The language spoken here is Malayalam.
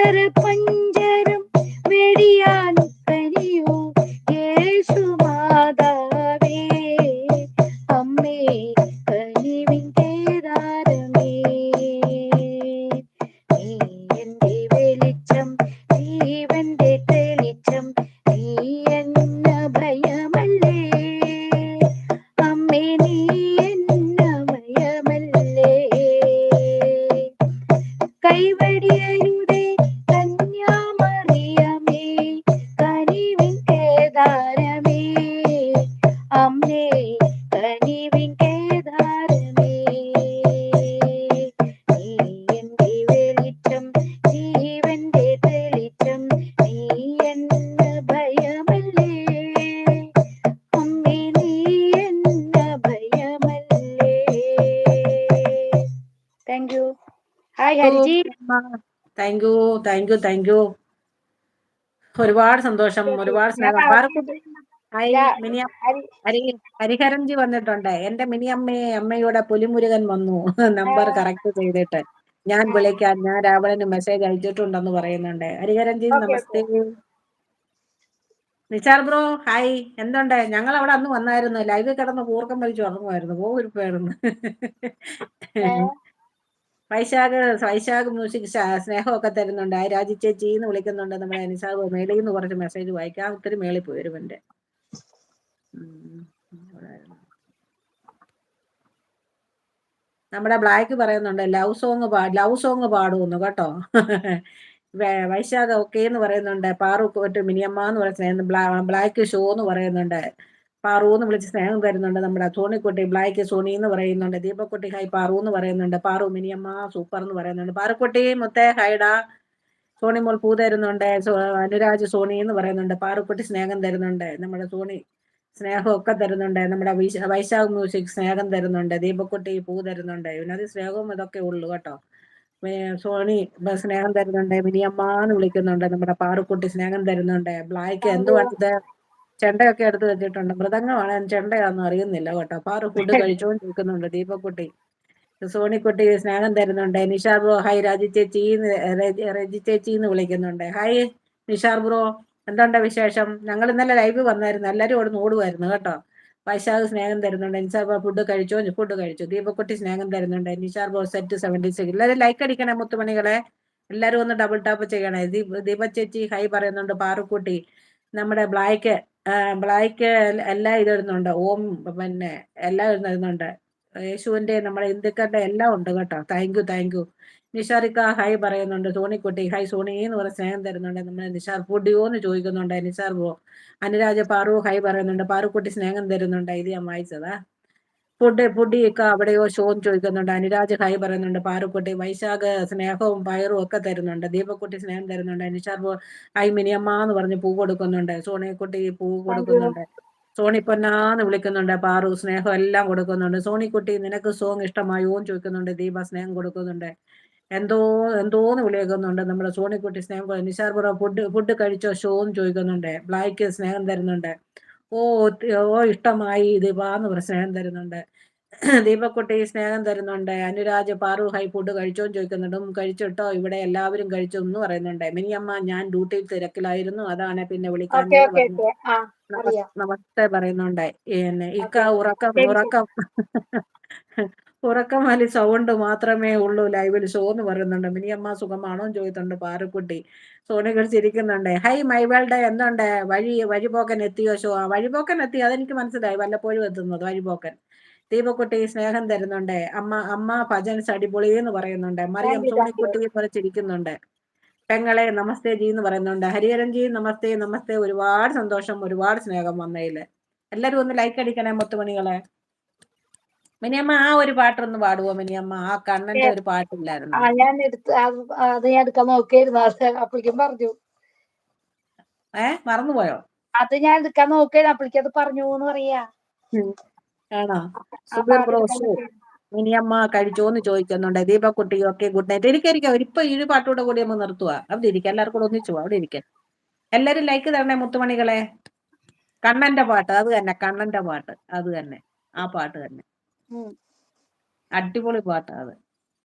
പഞ്ചര പഞ്ചരം വെടിയാൻ കനിയൂ യേശുമാതാവേ അമ്മേ കനിവിൻ കേദാരമേ നീ എന്റെ വെളിച്ചം ജീവന്റെ തെളിച്ചം നീ എന്ന ഭയമല്ലേ അമ്മേ നീ എന്ന ഭയമല്ലേ കൈവടിയരുടെ കന്യാമറിയമേ കനിവിൻ കേദാരമേ അമ്മേ കനിവിൻ കേദാരമേ നീ എന്റെ വെളിച്ചം ജീവന്റെ തെളിച്ചം നീ എന്ന ഭയമല്ലേ അമ്മേ നീ എന്ന ഭയമല്ലേ. Thank you. Hi Hariji. Thank you, thank you, thank you. ഒരുപാട് സന്തോഷം, ഒരുപാട് സ്നേഹം. ഹായ് മിനി ഹരിഹരൻജി വന്നിട്ടുണ്ട്. എന്റെ മിനി അമ്മയുടെ പുലിമുരുകൻ വന്നു നമ്പർ കറക്റ്റ് ചെയ്തിട്ട്. ഞാൻ വിളിക്കാൻ, ഞാൻ രാവണന് മെസ്സേജ് അയച്ചിട്ടുണ്ടെന്ന് പറയുന്നുണ്ട്. ഹരിഹരൻജി നമസ്തേ. നിസാർ ബ്രോ ഹായ്, എന്തുണ്ട്? ഞങ്ങൾ അവിടെ അന്ന് വന്നായിരുന്നു, ലൈവിൽ കിടന്ന് കൂർക്കം വലിച്ചു ഉറങ്ങുമായിരുന്നു, പോയിരുപ്പായിരുന്നു. വൈശാഖ് മ്യൂസിക് സ്നേഹമൊക്കെ തരുന്നുണ്ട്. രാജി ചേച്ചി എന്ന് വിളിക്കുന്നുണ്ട്. നമ്മുടെ നിസാബ് മേളിൽ നിന്ന് കുറച്ച് മെസ്സേജ് വായിക്കാം. ഒത്തിരി മേളിൽ പോരും എൻ്റെ. നമ്മുടെ ബ്ലാക്ക് പറയുന്നുണ്ട് ലവ് സോങ് പാടുമെന്ന് കേട്ടോ. വൈശാഖ ഓക്കെ എന്ന് പറയുന്നുണ്ട്. പാറു മിനിയമ്മ എന്ന് പറയുന്ന ബ്ലാക്ക് ഷോ എന്ന് പറയുന്നുണ്ട്. പാറു എന്ന് വിളിച്ച് സ്നേഹം തരുന്നുണ്ട്. നമ്മുടെ സോണിക്കുട്ടി ബ്ലാക്ക് സോണി എന്ന് പറയുന്നുണ്ട്. ദീപക്കുട്ടി ഹായ് പാറു എന്ന് പറയുന്നുണ്ട്. പാറു മിനിയമ്മ സൂപ്പർ എന്ന് പറയുന്നുണ്ട്. പാറക്കുട്ടി മുത്തേ ഹൈഡാ. സോണിമോൾ പൂ തരുന്നുണ്ട്. അനുരാജ് സോണി എന്ന് പറയുന്നുണ്ട്. പാറുക്കുട്ടി സ്നേഹം തരുന്നുണ്ട്. നമ്മുടെ സോണി സ്നേഹമൊക്കെ തരുന്നുണ്ട്. നമ്മുടെ വൈശാഖ് മ്യൂസിക് സ്നേഹം തരുന്നുണ്ട്. ദീപക്കുട്ടി പൂ തരുന്നുണ്ട്. ഇതിനകത്ത് സ്നേഹവും ഇതൊക്കെ ഉള്ളു കേട്ടോ. സോണി സ്നേഹം തരുന്നുണ്ട്. മിനിയമ്മ എന്ന് വിളിക്കുന്നുണ്ട്. നമ്മുടെ പാറുക്കുട്ടി സ്നേഹം തരുന്നുണ്ട്. ബ്ലാക്ക് എന്തുവാണിത്? ചെണ്ടയൊക്കെ എടുത്ത് വെച്ചിട്ടുണ്ട്. മൃദംഗമാണ്, ചെണ്ടയാണെന്ന് അറിയുന്നില്ല കേട്ടോ. പാറു ഫുഡ് കഴിച്ചോണ്ടിരിക്കുന്നുണ്ട്. ദീപക്കുട്ടി സോണിക്കുട്ടി സ്നേഹം തരുന്നുണ്ട്. Nishar bro hi. രജി ചേച്ചി എന്ന് വിളിക്കുന്നുണ്ട്. ഹായ് നിഷാർ ബ്രോ, എന്തുണ്ട് വിശേഷം? ഞങ്ങൾ ഇന്നലെ ലൈവ് വന്നായിരുന്നു, എല്ലാവരും അവിടെ ഓടുമായിരുന്നു കേട്ടോ. വൈശാഖ് സ്നേഹം തരുന്നുണ്ട്. നിഷാർ ബ്രോ ഫുഡ് കഴിച്ചു. ദീപക്കുട്ടി സ്നേഹം തരുന്നുണ്ട്. Nishar bro set 76. എല്ലാവരും ലൈക്ക് അടിക്കണേ മുത്തുമണികളെ, എല്ലാവരും ഒന്ന് ഡബിൾ ടാപ്പ് ചെയ്യണേ. ദീപ ചേച്ചി ഹൈ പറയുന്നുണ്ട്. പാറുക്കുട്ടി നമ്മുടെ ബ്ലാക്ക് എല്ലാം ഇടുന്നുണ്ട്. ഓം പിന്നെ എല്ലാം ഇടുന്നുണ്ട്. യേശുവിന്റെ നമ്മുടെ ഹിന്ദുക്കളുടെ എല്ലാം ഉണ്ട് കേട്ടോ. Thank you. നിഷാറിക്ക ഹായ് പറയുന്നുണ്ട്. സോണിക്കുട്ടി ഹായ് സോണി എന്ന് പറഞ്ഞ സ്നേഹം തരുന്നുണ്ട്. നമ്മുടെ നിഷാർ ഫുഡിയോ എന്ന് ചോദിക്കുന്നുണ്ട്. നിഷാർ പോ. അനുരാജ പാറു ഹായ് പറയുന്നുണ്ട്. പാറുക്കുട്ടി സ്നേഹം തരുന്നുണ്ട്. ഇത് ഞാൻ വായിച്ചതാ. ഫുഡിയൊക്കെ അവിടെയോ ഷോ ചോദിക്കുന്നുണ്ട്. അനുരാജ് ഹായ് പറയുന്നുണ്ട്. പാറുക്കുട്ടി വൈശാഖ് സ്നേഹവും പയറും ഒക്കെ തരുന്നുണ്ട്. ദീപക്കുട്ടി സ്നേഹം തരുന്നുണ്ട്. നിഷാർ പോ ഹായ് മിനിയമ്മ എന്ന് പറഞ്ഞ് പൂ കൊടുക്കുന്നുണ്ട്. സോണിക്കുട്ടി പൂ കൊടുക്കുന്നുണ്ട്. സോണി പൊന്നാന്ന് വിളിക്കുന്നുണ്ട്. പാറു സ്നേഹം എല്ലാം കൊടുക്കുന്നുണ്ട്. സോണിക്കുട്ടി നിനക്ക് സോങ് ഇഷ്ടമായോ എന്ന് ചോദിക്കുന്നുണ്ട്. ദീപ സ്നേഹം കൊടുക്കുന്നുണ്ട്. എന്തോന്ന് വിളിക്കുന്നുണ്ട്. നമ്മുടെ സോണിക്കുട്ടി സ്നേഹം. നിഷാർ പുറ ഫുഡ് കഴിച്ചോ ഷോ എന്ന് ചോദിക്കുന്നുണ്ട്. ബ്ലാക്ക് സ്നേഹം തരുന്നുണ്ട്. ഓ ഇഷ്ടമായി ദീപ എന്ന് പറഞ്ഞ സ്നേഹം തരുന്നുണ്ട്. ദീപക്കുട്ടി സ്നേഹം തരുന്നുണ്ട്. അനുരാജ് പാറു ഹൈ ഫുഡ് കഴിച്ചോന്ന് ചോദിക്കുന്നുണ്ട്. കഴിച്ചിട്ടോ, ഇവിടെ എല്ലാവരും കഴിച്ചു എന്ന് പറയുന്നുണ്ട്. മിനിയമ്മ ഞാൻ ഡ്യൂട്ടിയിൽ തിരക്കിലായിരുന്നു, അതാണ് പിന്നെ വിളിക്കാൻ നമസ്തേ പറയുന്നുണ്ട്. ഇക്ക ഉറക്കം വലി സൗണ്ട് മാത്രമേ ഉള്ളൂ ലൈവിൽ ഷോ എന്ന് പറയുന്നുണ്ട്. മിനിയമ്മ സുഖമാണോ ചോദിക്കുന്നുണ്ട്. പാറുക്കുട്ടി സോണികൾ ചിരിക്കുന്നുണ്ട്. ഹൈ മൈവേൾഡ് എന്തുണ്ട്? വഴിപോക്കൻ എത്തിയോ ഷോ? വഴിപോക്കൻ എത്തി, അതെനിക്ക് മനസ്സിലായി, വല്ലപ്പോഴും എത്തുന്നത് വഴിപോക്കൻ. ദീപക്കുട്ടി സ്നേഹം തരുന്നുണ്ട്. അമ്മ ഭജൻസ് അടിപൊളി എന്ന് പറയുന്നുണ്ട്. മറിയം സോണിക്കുട്ടി ചിരിക്കുന്നുണ്ട്. പെങ്ങളെ നമസ്തേ ജി എന്ന് പറയുന്നുണ്ട്. ഹരിഹരൻ ജി നമസ്തേ. ഒരുപാട് സന്തോഷം, ഒരുപാട് സ്നേഹം വന്നതില്. എല്ലാരും ഒന്ന് ലൈക്ക് അടിക്കണേ മുത്തുമണികളെ. മിനിയമ്മ ആ ഒരു പാട്ടൊന്ന് പാടുവോ മിനിയമ്മ? ആ കണ്ണന്റെ ഒരു പാട്ടില്ലായിരുന്നു? ഞാൻ എടുക്കാൻ നോക്കിയായിരുന്നു, അപ്പോഴേക്കും പറഞ്ഞു. മറന്നുപോയോ? അത് ഞാൻ എടുക്കാൻ നോക്കിയായിരുന്നു, അപ്പോഴേക്കും അത് പറഞ്ഞു എന്ന് പറയാ. ആണോ? സുബീർ ബ്രോ മിനിയമ്മ കഴിച്ചോന്ന് ചോദിക്കുന്നുണ്ട്. ദീപക്കുട്ടി ഓക്കെ ഗുഡ് നൈറ്റ്. എനിക്കായിരിക്കും ഇപ്പൊ ഈ പാട്ടോടെ കൂടി നമ്മൾ നിർത്തുക. അവിടെ ഇരിക്കാം, എല്ലാവർക്കും കൂടെ ഒന്നിച്ചു അവിടെ ഇരിക്കാം. എല്ലാരും ലൈക്ക് തരണേ മുത്തുമണികളെ. കണ്ണന്റെ പാട്ട് അത് തന്നെ, കണ്ണന്റെ പാട്ട് അത് തന്നെ, ആ പാട്ട് തന്നെ. അടിപൊളി പാട്ടാ അത്.